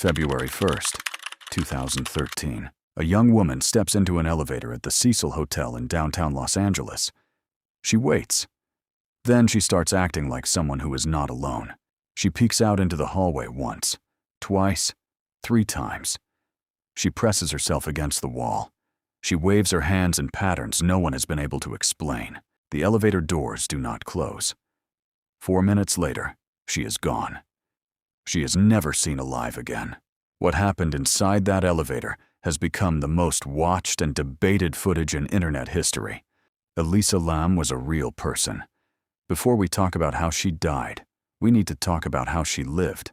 February 1st, 2013. A young woman steps into an elevator at the Cecil Hotel in downtown Los Angeles. She waits. Then she starts acting like someone who is not alone. She peeks out into the hallway once, twice, 3 times. She presses herself against the wall. She waves her hands in patterns no one has been able to explain. The elevator doors do not close. 4 minutes later, she is gone. She is never seen alive again. What happened inside that elevator has become the most watched and debated footage in internet history. Elisa Lam was a real person. Before we talk about how she died, we need to talk about how she lived.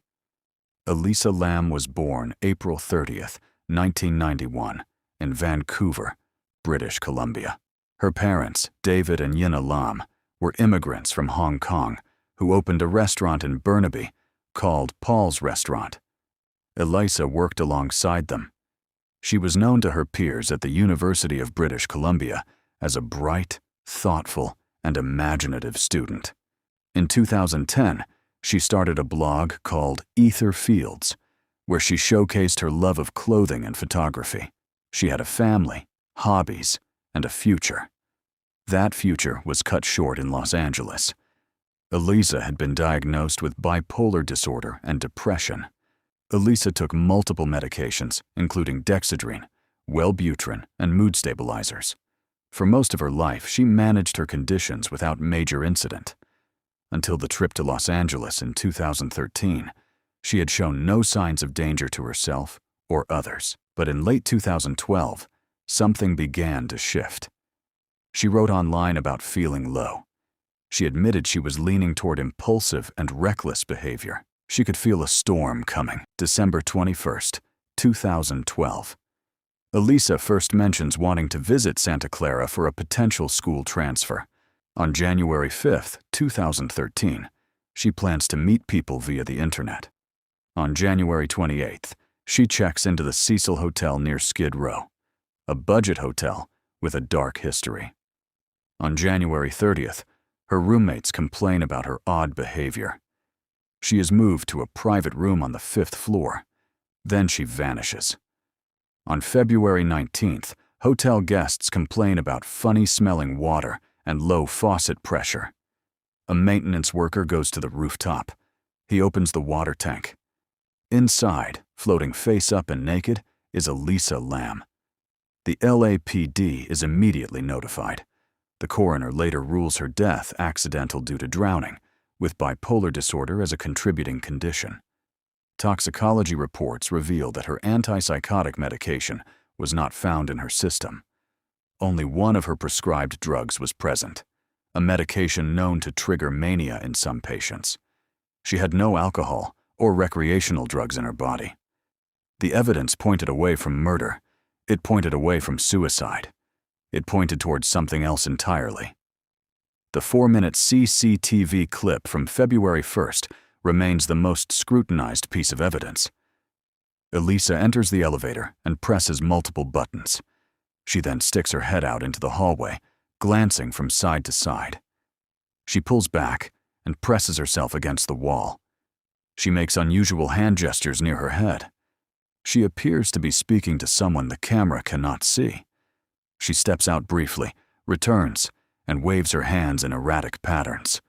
Elisa Lam was born April 30th, 1991, in Vancouver, British Columbia. Her parents, David and Elisa Lam, were immigrants from Hong Kong who opened a restaurant in Burnaby called Paul's Restaurant. Elisa worked alongside them. She was known to her peers at the University of British Columbia as a bright, thoughtful, and imaginative student. In 2010, she started a blog called Ether Fields, where she showcased her love of clothing and photography. She had a family, hobbies, and a future. That future was cut short in Los Angeles. Elisa had been diagnosed with bipolar disorder and depression. Elisa took multiple medications, including Dexedrine, Wellbutrin, and mood stabilizers. For most of her life, she managed her conditions without major incident. Until the trip to Los Angeles in 2013, she had shown no signs of danger to herself or others. But in late 2012, something began to shift. She wrote online about feeling low. She admitted she was leaning toward impulsive and reckless behavior. She could feel a storm coming. December 21st, 2012. Elisa first mentions wanting to visit Santa Clara for a potential school transfer. On January 5th, 2013, she plans to meet people via the internet. On January 28th, she checks into the Cecil Hotel near Skid Row, a budget hotel with a dark history. On January 30th, her roommates complain about her odd behavior. She is moved to a private room on the 5th floor. Then she vanishes. On February 19th, hotel guests complain about funny-smelling water and low faucet pressure. A maintenance worker goes to the rooftop. He opens the water tank. Inside, floating face up and naked, is Elisa Lam. The LAPD is immediately notified. The coroner later rules her death accidental due to drowning, with bipolar disorder as a contributing condition. Toxicology reports reveal that her antipsychotic medication was not found in her system. Only one of her prescribed drugs was present, a medication known to trigger mania in some patients. She had no alcohol or recreational drugs in her body. The evidence pointed away from murder. It pointed away from suicide. It pointed towards something else entirely. The 4-minute CCTV clip from February 1st remains the most scrutinized piece of evidence. Elisa enters the elevator and presses multiple buttons. She then sticks her head out into the hallway, glancing from side to side. She pulls back and presses herself against the wall. She makes unusual hand gestures near her head. She appears to be speaking to someone the camera cannot see. She steps out briefly, returns, and waves her hands in erratic patterns.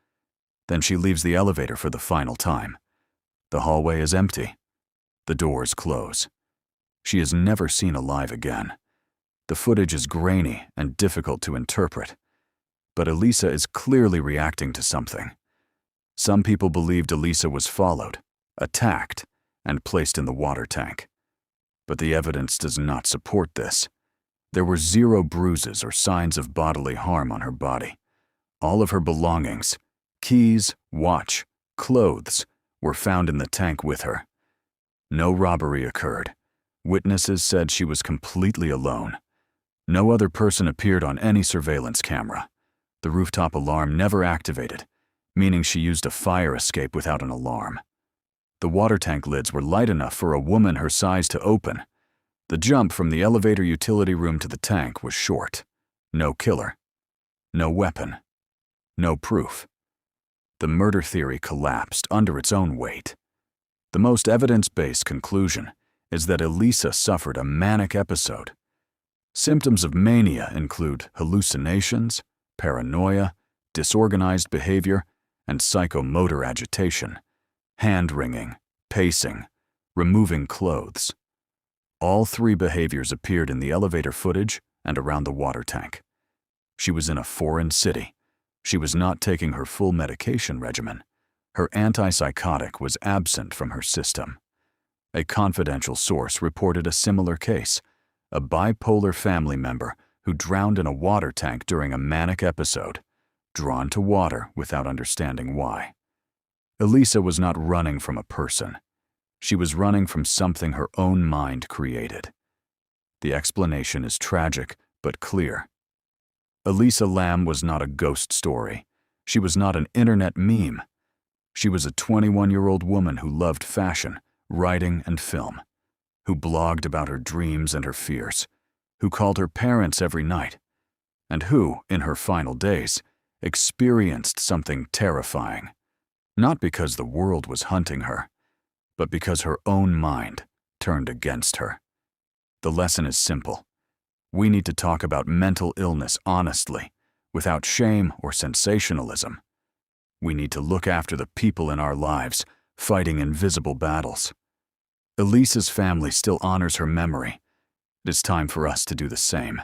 Then she leaves the elevator for the final time. The hallway is empty. The doors close. She is never seen alive again. The footage is grainy and difficult to interpret. But Elisa is clearly reacting to something. Some people believed Elisa was followed, attacked, and placed in the water tank. But the evidence does not support this. There were 0 bruises or signs of bodily harm on her body. All of her belongings, keys, watch, clothes, were found in the tank with her. No robbery occurred. Witnesses said she was completely alone. No other person appeared on any surveillance camera. The rooftop alarm never activated, meaning she used a fire escape without an alarm. The water tank lids were light enough for a woman her size to open. The jump from the elevator utility room to the tank was short. No killer. No weapon. No proof. The murder theory collapsed under its own weight. The most evidence-based conclusion is that Elisa suffered a manic episode. Symptoms of mania include hallucinations, paranoia, disorganized behavior, and psychomotor agitation, hand-wringing, pacing, removing clothes. All three behaviors appeared in the elevator footage and around the water tank. She was in a foreign city. She was not taking her full medication regimen. Her antipsychotic was absent from her system. A confidential source reported a similar case, a bipolar family member who drowned in a water tank during a manic episode, drawn to water without understanding why. Elisa was not running from a person. She was running from something her own mind created. The explanation is tragic but clear. Elisa Lam was not a ghost story. She was not an internet meme. She was a 21-year-old woman who loved fashion, writing, and film, who blogged about her dreams and her fears, who called her parents every night, and who, in her final days, experienced something terrifying, not because the world was hunting her, but because her own mind turned against her. The lesson is simple. We need to talk about mental illness honestly, without shame or sensationalism. We need to look after the people in our lives, fighting invisible battles. Elisa's family still honors her memory. It is time for us to do the same.